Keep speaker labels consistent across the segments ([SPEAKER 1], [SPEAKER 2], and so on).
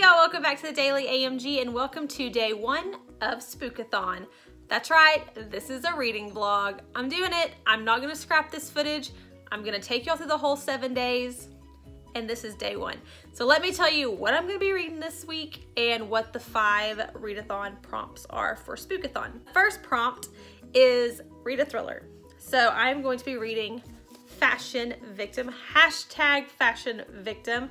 [SPEAKER 1] y'all, welcome back to the Daily AMG and welcome to day 1 of Spookathon. That's right, this is a reading vlog. I'm doing it. I'm not gonna scrap this footage. I'm gonna take y'all through the whole 7 days and this is day 1. So let me tell you what I'm gonna be reading this week and what the 5 readathon prompts are for Spookathon. First prompt is read a thriller. So I'm going to be reading Fashion Victim, hashtag Fashion Victim.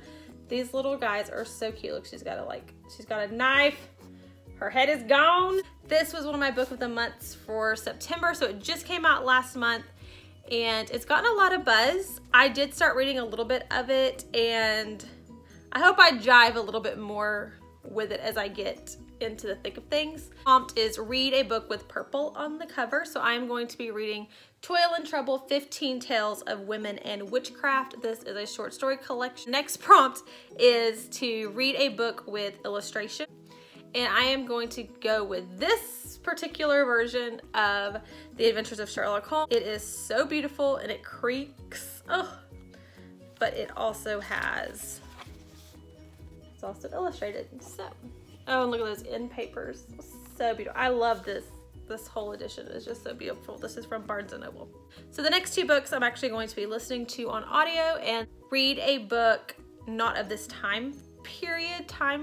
[SPEAKER 1] These little guys are so cute. Look, she's got a knife. Her head is gone. This was one of my book of the months for September, so it just came out last month and it's gotten a lot of buzz. I did start reading a little bit of it and I hope I jive a little bit more with it as I get into the thick of things. Prompt is read a book with purple on the cover. So I'm going to be reading Toil and Trouble, 15 Tales of Women and Witchcraft. This is a short story collection. Next prompt is to read a book with illustration. And I am going to go with this particular version of The Adventures of Sherlock Holmes. It is so beautiful and it creaks, but it also has, it's also illustrated. So, oh, and look at those end papers. So beautiful. I love this. This whole edition is just so beautiful. This is from Barnes & Noble. So the next 2 books I'm actually going to be listening to on audio and read a book not of this time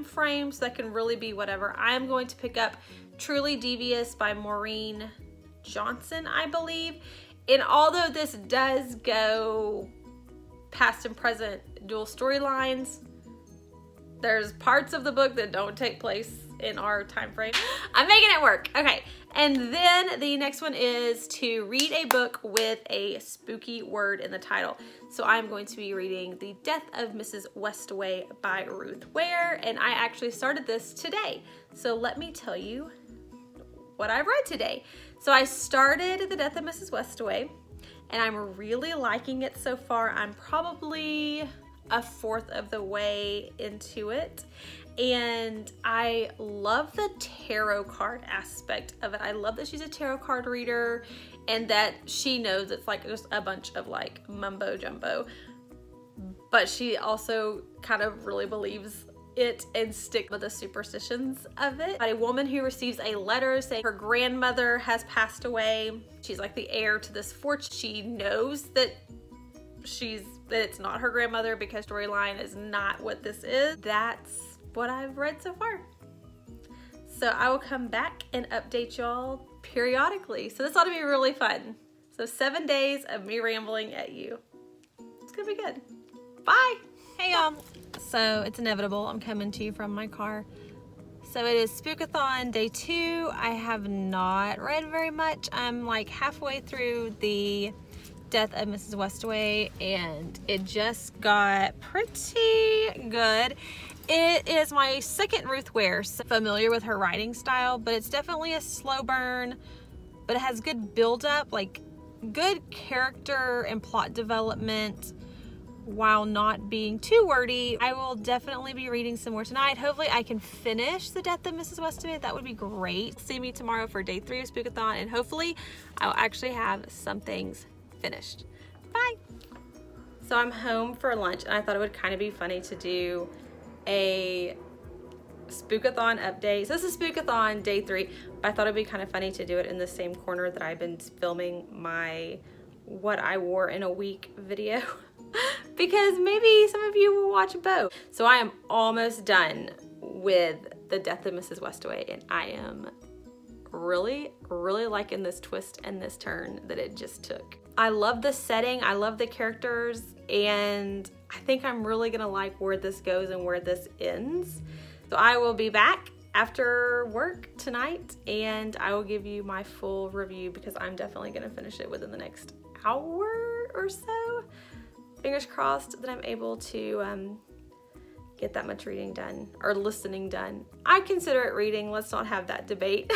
[SPEAKER 1] frame, so that can really be whatever. I am going to pick up Truly Devious by Maureen Johnson, I believe. And although this does go past and present dual storylines, there's parts of the book that don't take place in our time frame. I'm making it work. Okay, and then the next one is to read a book with a spooky word in the title. So I'm going to be reading The Death of Mrs. Westaway by Ruth Ware, and I actually started this today. So let me tell you what I read today. So I started The Death of Mrs. Westaway, and I'm really liking it so far. I'm probably 1/4 of the way into it. And I love the tarot card aspect of it. I love that she's a tarot card reader and that she knows it's like just a bunch of like mumbo jumbo, but she also kind of really believes it and stick with the superstitions of it. A woman who receives a letter saying her grandmother has passed away. She's like the heir to this fortune. She knows that it's not her grandmother because storyline is not what this is. That's what I've read so far. So I will come back and update y'all periodically. So this ought to be really fun. So 7 days of me rambling at you. It's gonna be good. Bye. Hey y'all. So it's inevitable. I'm coming to you from my car. So it is Spookathon day 2. I have not read very much. I'm like halfway through The Death of Mrs. Westaway and it just got pretty good. It is my second Ruth Ware, so familiar with her writing style, but it's definitely a slow burn, but it has good build-up, like good character and plot development while not being too wordy. I will definitely be reading some more tonight. Hopefully I can finish The Death of Mrs. Westaway. That would be great. See me tomorrow for day 3 of Spookathon, and hopefully I'll actually have some things finished. Bye. So I'm home for lunch and I thought it would kind of be funny to do a Spookathon update. So this is Spookathon day 3, but I thought it'd be kind of funny to do it in the same corner that I've been filming my what I wore in a week video because maybe some of you will watch both. So I am almost done with The Death of Mrs. Westaway and I am really liking this twist and this turn that it just took. I love the setting, I love the characters, and I think I'm really gonna like where this goes and where this ends. So I will be back after work tonight and I will give you my full review because I'm definitely gonna finish it within the next hour or so. Fingers crossed that I'm able to get that much reading done or listening done. I consider it reading, let's not have that debate.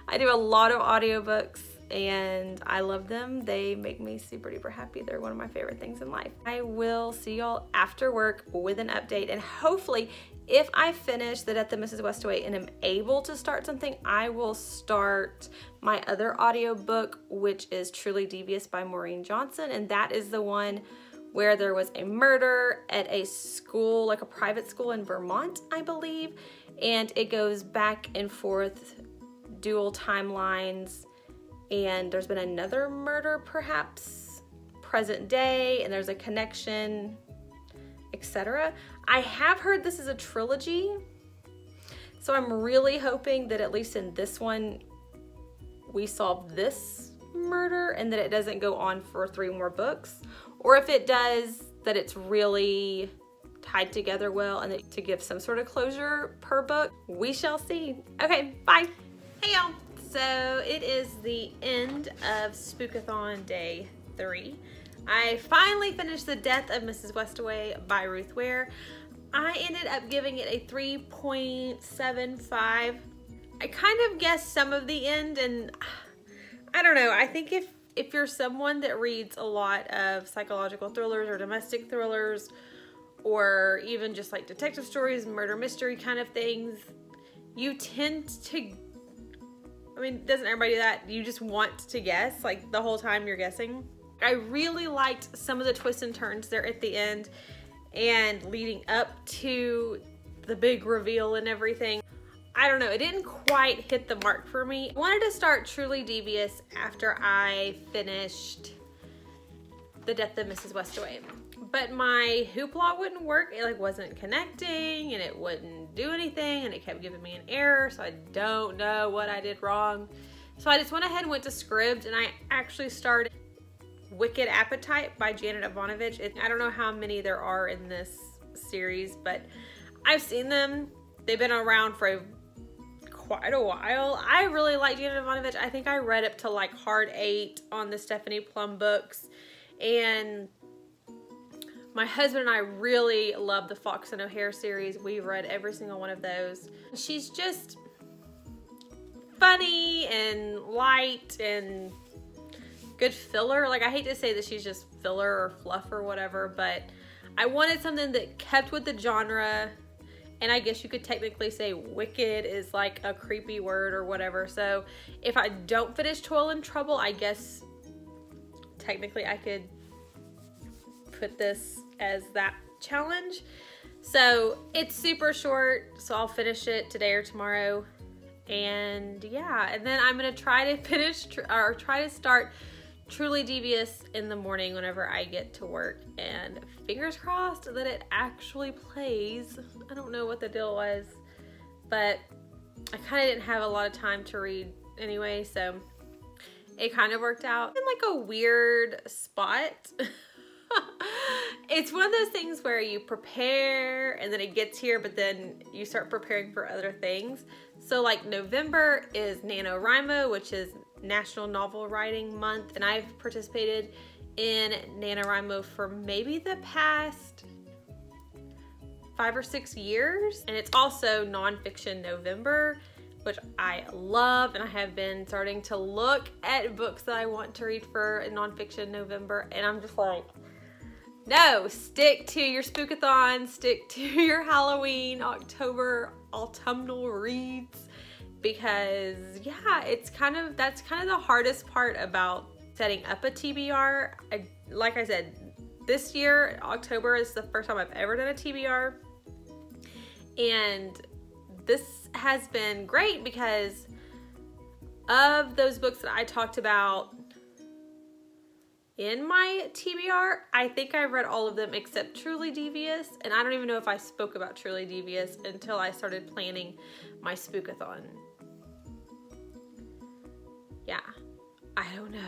[SPEAKER 1] I do a lot of audiobooks and I love them. They make me super duper happy. They're one of my favorite things in life. I will see y'all after work with an update, and hopefully if I finish The Death of Mrs. Westaway and am able to start something, I will start my other audiobook, which is Truly Devious by Maureen Johnson, and that is the one where there was a murder at a school, like a private school in Vermont, I believe, and it goes back and forth, dual timelines, and there's been another murder perhaps present day, and there's a connection, etc. I have heard this is a trilogy, so I'm really hoping that at least in this one we solve this murder and that it doesn't go on for 3 more books, or if it does, that it's really tied together well and that to give some sort of closure per book. We shall see. Okay, bye. Hey y'all. So it is the end of Spookathon day 3. I finally finished The Death of Mrs. Westaway by Ruth Ware. I ended up giving it a 3.75. I kind of guessed some of the end, and I don't know. I think if you're someone that reads a lot of psychological thrillers or domestic thrillers, or even just like detective stories, murder mystery kind of things, you tend to, I mean, doesn't everybody do that? You just want to guess, like the whole time you're guessing. I really liked some of the twists and turns there at the end and leading up to the big reveal and everything. I don't know, it didn't quite hit the mark for me. I wanted to start Truly Devious after I finished The Death of Mrs. Westaway, but my hoopla wouldn't work. It like wasn't connecting and it wouldn't do anything and it kept giving me an error, so I don't know what I did wrong. So I just went ahead and went to Scribd, and I actually started Wicked Appetite by Janet Ivanovich. I don't know how many there are in this series, but I've seen them. They've been around for quite a while. I really like Janet Ivanovich. I think I read up to like Hard 8 on the Stephanie Plum books, and my husband and I really love the Fox and O'Hare series. We read every single one of those. She's just funny and light and good filler. Like, I hate to say that she's just filler or fluff or whatever, but I wanted something that kept with the genre. And I guess you could technically say wicked is like a creepy word or whatever. So if I don't finish Toil and Trouble, I guess technically I could put this as that challenge. So it's super short, so I'll finish it today or tomorrow. And yeah, and then I'm gonna try to finish or try to start Truly Devious in the morning whenever I get to work, and fingers crossed that it actually plays. I don't know what the deal was, but I kind of didn't have a lot of time to read anyway, so it kind of worked out in like a weird spot. It's one of those things where you prepare and then it gets here, but then you start preparing for other things. So like November is NaNoWriMo, which is National Novel Writing Month, and I've participated in NaNoWriMo for maybe the past 5 or 6 years. And it's also Nonfiction November, which I love, and I have been starting to look at books that I want to read for Nonfiction November, and I'm just like, no, stick to your Spookathon, stick to your Halloween, October autumnal reads, because yeah, that's kind of the hardest part about setting up a TBR. Like I said, this year, October is the first time I've ever done a TBR, and this has been great because of those books that I talked about in my TBR. I think I read all of them except Truly Devious, and I don't even know if I spoke about Truly Devious until I started planning my Spookathon. Yeah, I don't know.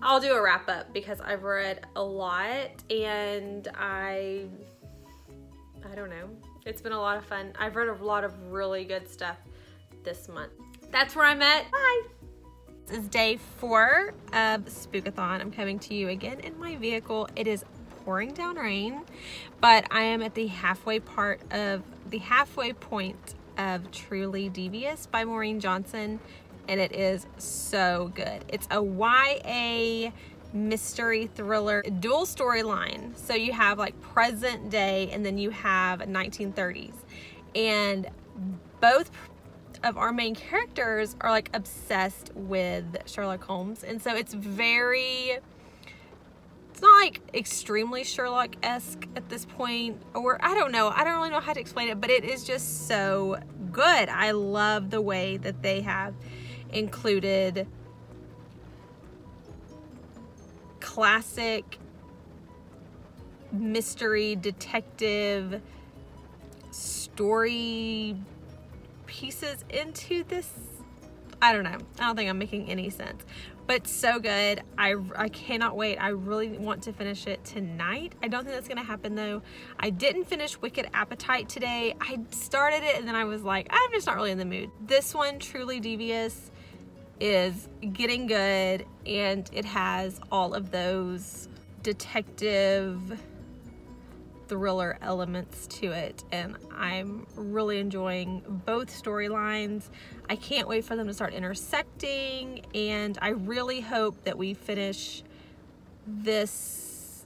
[SPEAKER 1] I'll do a wrap up because I've read a lot, and I don't know. It's been a lot of fun. I've read a lot of really good stuff this month. That's where I'm at. Bye. This is day 4 of Spookathon. I'm coming to you again in my vehicle. It is pouring down rain, but I am at the halfway point of Truly Devious by Maureen Johnson, and it is so good. It's a YA mystery thriller dual storyline. So you have like present day and then you have 1930s, and both of our main characters are like obsessed with Sherlock Holmes, and so it's very It's not like extremely Sherlock-esque at this point, or I don't know. I don't really know how to explain it, but it is just so good. I love the way that they have included classic mystery detective story pieces into this. I don't know. I don't think I'm making any sense, but so good. I cannot wait. I really want to finish it tonight. I don't think that's gonna happen though. I didn't finish Wicked Appetite today. I started it and then I was like, I'm just not really in the mood. This one, Truly Devious, is getting good, and it has all of those detective thriller elements to it, and I'm really enjoying both storylines. I can't wait for them to start intersecting, and I really hope that we finish this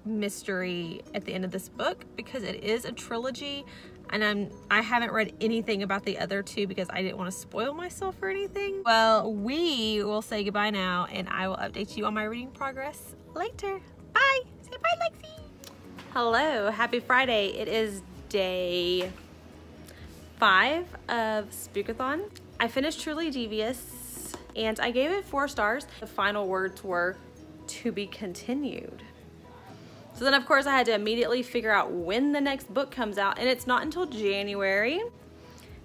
[SPEAKER 1] mystery at the end of this book, because it is a trilogy, and I haven't read anything about the other two because I didn't want to spoil myself or anything. Well, we will say goodbye now, and I will update you on my reading progress later. Bye! Say bye, Lexi! Hello, happy Friday. It is day 5 of Spookathon. I finished Truly Devious, and I gave it 4 stars. The final words were, "to be continued." So then of course I had to immediately figure out when the next book comes out, and it's not until January.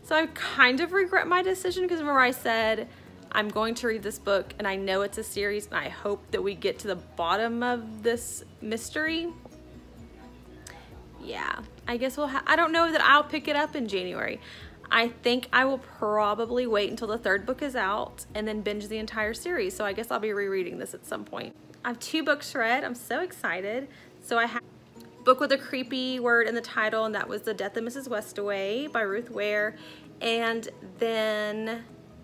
[SPEAKER 1] So I kind of regret my decision, because remember I said I'm going to read this book and I know it's a series and I hope that we get to the bottom of this mystery. Yeah, I guess I don't know that I'll pick it up in January. I think I will probably wait until the 3rd book is out and then binge the entire series. So I guess I'll be rereading this at some point. I have 2 books read. I'm so excited. So I have a book with a creepy word in the title, and that was The Death of Mrs. Westaway by Ruth Ware. And then,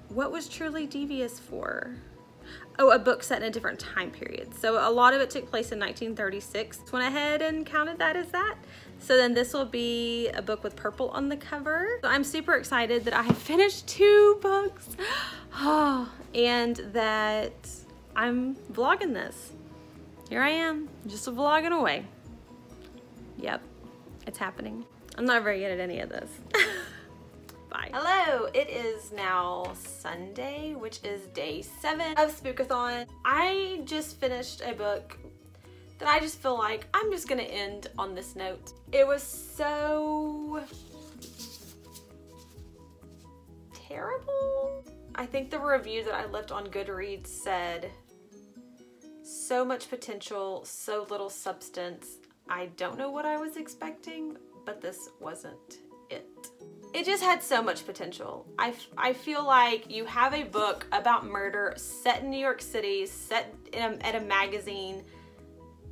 [SPEAKER 1] what was Truly Devious for? Oh, a book set in a different time period. So a lot of it took place in 1936. Went ahead and counted that as that. So then this will be a book with purple on the cover. So I'm super excited that I have finished 2 books. And that I'm vlogging this. Here I am, just vlogging away. Yep, it's happening. I'm not very good at any of this. Bye. Hello, it is now Sunday, which is day 7 of Spookathon. I just finished a book that I just feel like I'm just gonna end on this note. It was so terrible. I think the review that I left on Goodreads said, so much potential, so little substance. I don't know what I was expecting, but this wasn't it. It just had so much potential. I feel like you have a book about murder set in New York City, set at a magazine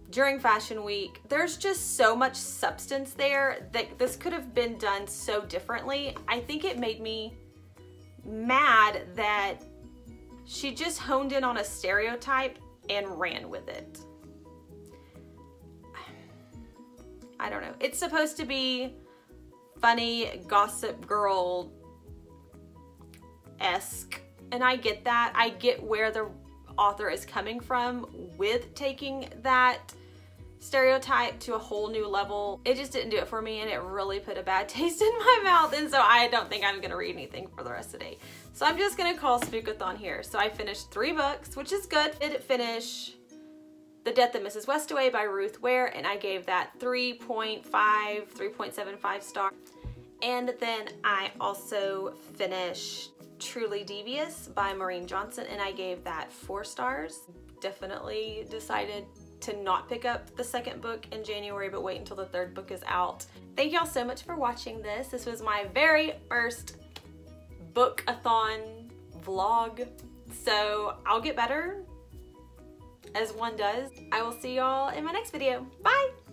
[SPEAKER 1] during Fashion Week. There's just so much substance there that this could have been done so differently. I think it made me mad that she just honed in on a stereotype and ran with it. I don't know. It's supposed to be funny, Gossip Girl-esque, and I get that. I get where the author is coming from with taking that stereotype to a whole new level. It just didn't do it for me, and it really put a bad taste in my mouth, and so I don't think I'm gonna read anything for the rest of the day. So I'm just gonna call Spookathon here. So I finished 3 books, which is good. I did finish The Death of Mrs. Westaway by Ruth Ware, and I gave that 3.75 star. And then I also finished Truly Devious by Maureen Johnson, and I gave that 4 stars. Definitely decided to not pick up the 2nd book in January, but wait until the 3rd book is out. Thank y'all so much for watching this. This was my very first Spookathon vlog, so I'll get better, as one does. I will see y'all in my next video. Bye!